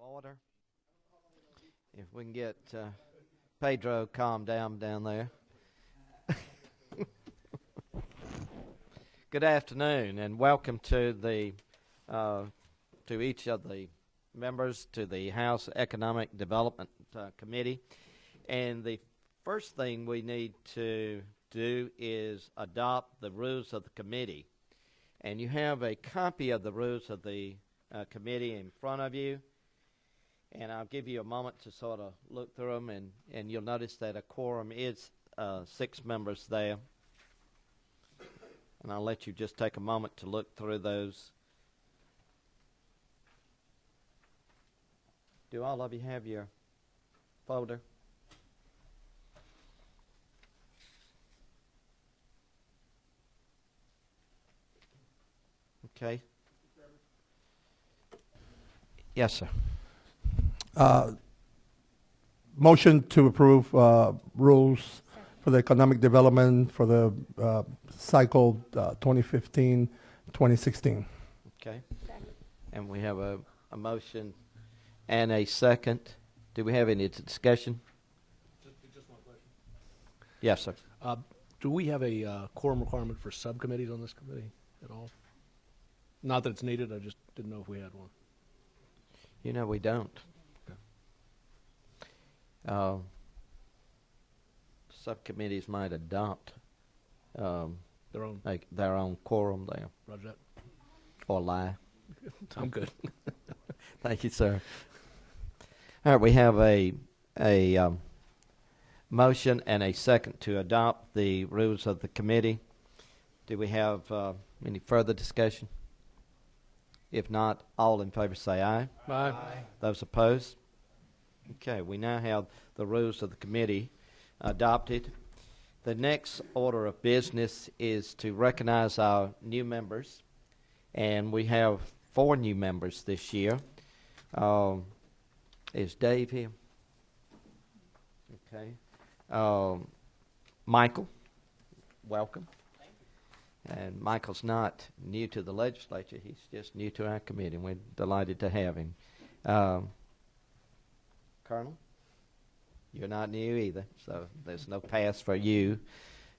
order. If we can get Pedro calmed down there. Good afternoon, and welcome to the to each of the members to the House Economic Development Committee. And the first thing we need to do is adopt the rules of the committee. And you have a copy of the rules of the committee in front of you. And I'll give you a moment to sort of look through them, and you'll notice that a quorum is 6 members there. And I'll let you just take a moment to look through those. Do all of you have your folder? Okay. Yes, sir. Motion to approve rules for the economic development for the cycle 2015-2016. Okay. And we have a motion and a second. Do we have any discussion? Just one question. Yes, sir. Do we have a quorum requirement for subcommittees on this committee at all? Not that it's needed, I just didn't know if we had one. You know, we don't. Okay. Subcommittees might adopt Their own quorum there, Roger that. or lie. I'm good. Thank you, sir. All right, we have a motion and a second to adopt the rules of the committee. Do we have any further discussion? If not, all in favor say aye. Aye. Those opposed? Okay, we now have the rules of the committee adopted. The next order of business is to recognize our new members, and we have 4 new members this year. Is Dave here? Okay. Michael, welcome. And Michael's not new to the legislature. He's just new to our committee, and we're delighted to have him. Colonel, you're not new either, so there's no pass for you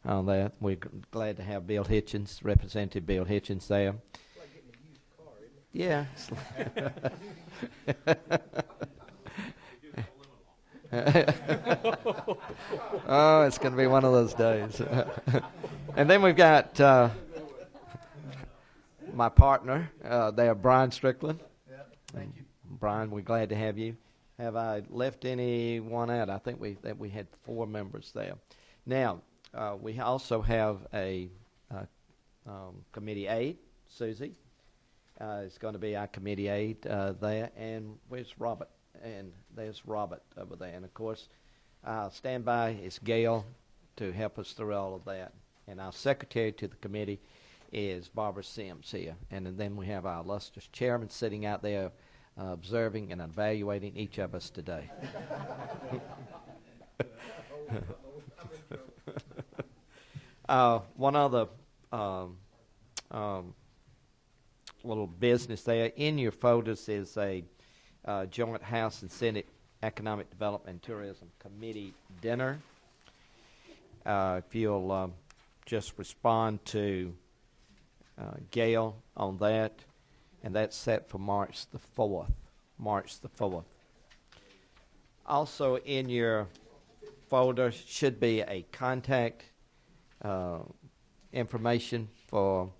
on that. We're glad to have Bill Hitchens, Representative Bill Hitchens there. It's like getting a used car, isn't it? Oh, it's going to be one of those days. And then we've got my partner there, Brian Strickland. Yeah, thank you. Brian, we're glad to have you. Have I left anyone out? I think we had 4 members there. Now, we also have a committee aide, Susie. Is going to be our committee aide there. And where's Robert? And there's Robert over there. And, of course, standby is Gail to help us through all of that. And our secretary to the committee is Barbara Sims here. And then we have our illustrious chairman sitting out there observing and evaluating each of us today. One other little business there. In your folders is a joint House and Senate Economic Development and Tourism Committee dinner. If you'll just respond to Gail on that, and that's set for March the 4th. March the 4th. Also in your folder should be a contact information for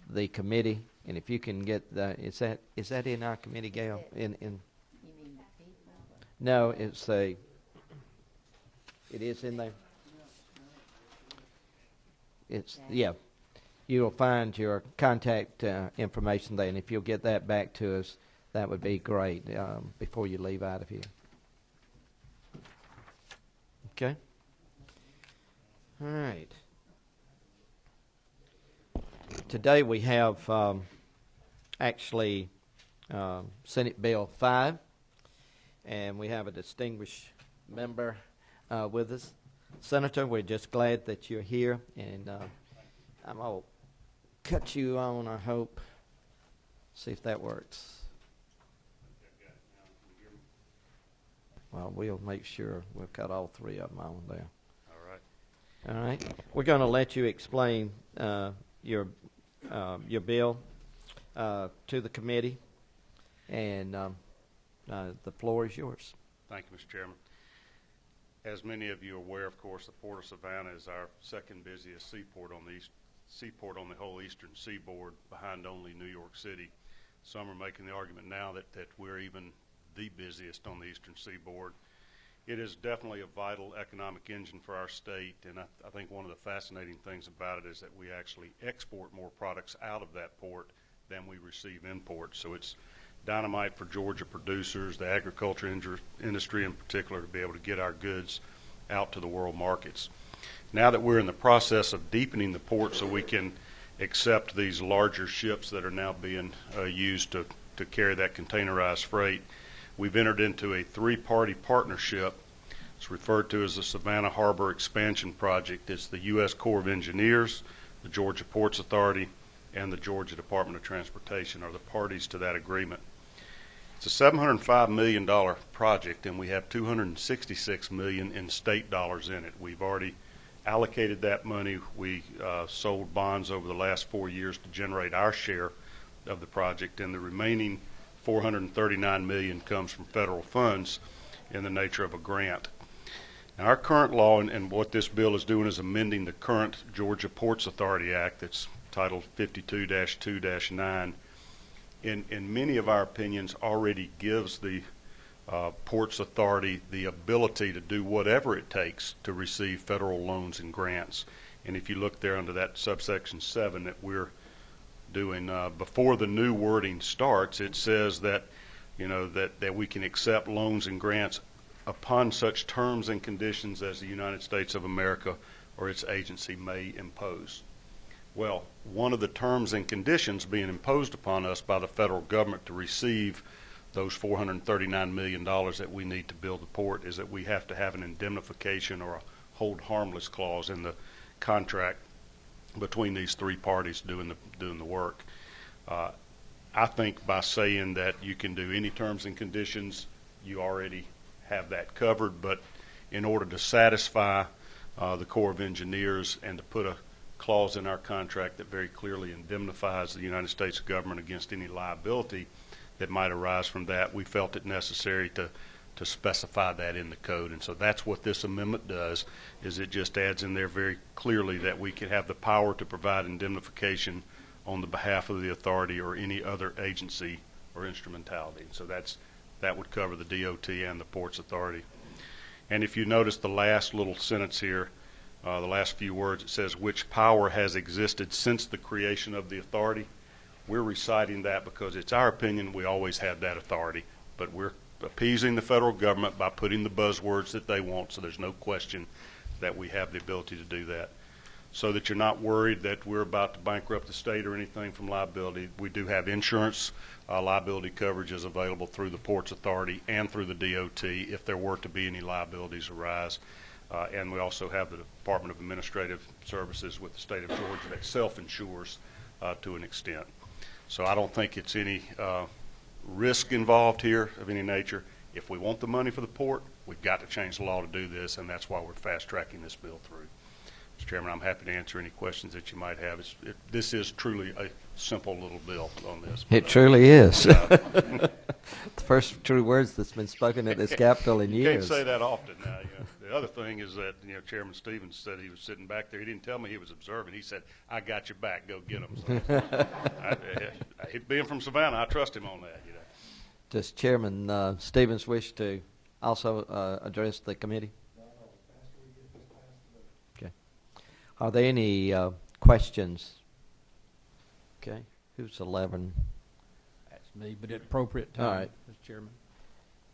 the committee, and if you can get the is that in our committee, Gail? You mean that paper? No, it is in there. Yeah. You'll find your contact information there, and if you'll get that back to us, that would be great before you leave out of here. Okay? All right. Today we have actually Senate Bill 5, and we have a distinguished member with us. Senator, we're just glad that you're here, and I'm going to cut you on, I hope. See if that works. Well, we'll make sure we'll cut all three of them on there. All right. All right. We're going to let you explain your bill to the committee, and the floor is yours. Thank you, Mr. Chairman. As many of you are aware, of course, the Port of Savannah is our second busiest seaport on the whole eastern seaboard, behind only New York City. Some are making the argument now that we're even the busiest on the eastern seaboard. It is definitely a vital economic engine for our state, and I think one of the fascinating things about it is that we actually export more products out of that port than we receive imports. So it's dynamite for Georgia producers, the agriculture industry in particular, to be able to get our goods out to the world markets. Now that we're in the process of deepening the port so we can accept these larger ships that are now being used to carry that containerized freight, we've entered into a three-party partnership. It's referred to as the Savannah Harbor Expansion Project. It's the U.S. Corps of Engineers, the Georgia Ports Authority, and the Georgia Department of Transportation are the parties to that agreement. It's a $705 million project, and we have $266 million in state dollars in it. We've already allocated that money. We sold bonds over the last 4 years to generate our share of the project, and the remaining $439 million comes from federal funds in the nature of a grant. Now, our current law, and what this bill is doing, is amending the current Georgia Ports Authority Act that's titled 52-2-9. In many of our opinions, already gives the Ports Authority the ability to do whatever it takes to receive federal loans and grants. And if you look there under that subsection 7 that we're doing, before the new wording starts, it says that, you know, that we can accept loans and grants upon such terms and conditions as the United States of America or its agency may impose. Well, one of the terms and conditions being imposed upon us by the federal government to receive those $439 million that we need to build the port is that we have to have an indemnification or a hold harmless clause in the contract between these three parties doing the work. I think by saying that you can do any terms and conditions, you already have that covered, but in order to satisfy the Corps of Engineers and to put a clause in our contract that very clearly indemnifies the United States government against any liability that might arise from that, we felt it necessary to specify that in the code. And so that's what this amendment does, is it just adds in there very clearly that we can have the power to provide indemnification on the behalf of the authority or any other agency or instrumentality. And so that would cover the DOT and the Ports Authority. And if you notice the last little sentence here, the last few words, it says which power has existed since the creation of the authority. We're reciting that because it's our opinion we always had that authority, but we're appeasing the federal government by putting the buzzwords that they want, so there's no question that we have the ability to do that. So that you're not worried that we're about to bankrupt the state or anything from liability. We do have insurance. Liability coverage is available through the Ports Authority and through the DOT if there were to be any liabilities arise. And we also have the Department of Administrative Services with the state of Georgia that self-insures to an extent. So I don't think it's any risk involved here of any nature. If we want the money for the port, we've got to change the law to do this, and that's why we're fast-tracking this bill through. Mr. Chairman, I'm happy to answer any questions that you might have. This is truly a simple little bill on this. It truly is. The first true words that's been spoken at this Capitol in You years. can't say that often now. You know. The other thing is that Chairman Stevens said he was sitting back there. He didn't tell me he was observing. He said, "I got your back. Go get him." So, being from Savannah, I trust him on that. Does Chairman Stevens wish to also address the committee? Okay. Are there any questions? Okay. Who's 11? That's me, but at appropriate time, All right. Mr. Chairman.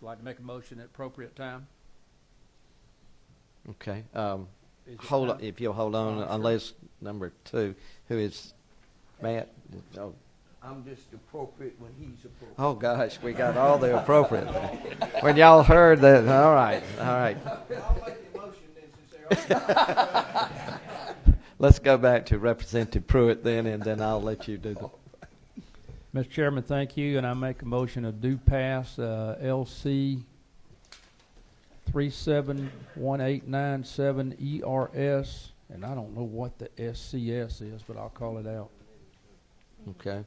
I'd like to make a motion at appropriate time. Okay. Is it Hold time? on, if you'll hold on, Sure. unless number 2, who is Matt? Oh. I'm just appropriate when he's appropriate. Oh gosh, we got all the appropriate. When y'all heard that, all right. I'll make the motion then since they're Let's go back to Representative Pruitt then, and then I'll let you do the. Mr. Chairman, thank you, and I make a motion of do pass LC 371897 ERS, and I don't know what the SCS is, but I'll call it out. Okay.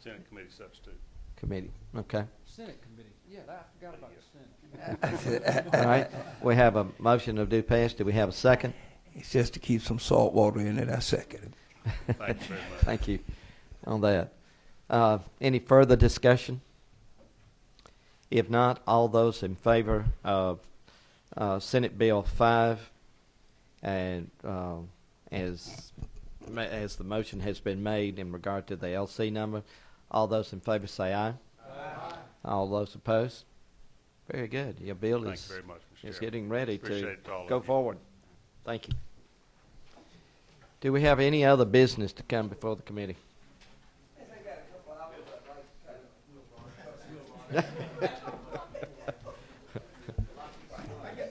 Senate Committee substitute. Committee. Okay. Senate Committee. Yeah, I forgot about the Senate. All right. We have a motion to do pass. Do we have a second? It's just to keep some salt water in it. I second it. Thank you very much. Thank you on that. Any further discussion? If not, all those in favor of Senate Bill 5 and as the motion has been made in regard to the LC number, all those in favor say aye. Aye. All those opposed? Very good. Your bill Thank is you very much, Mr. is Chairman. getting ready Appreciate to it to all of go you. forward. Thank you. Do we have any other business to come before the committee?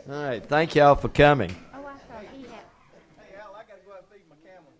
All right. Thank you all for coming. Oh, I thought he had, Hey, Al, I gotta go out and feed my camel.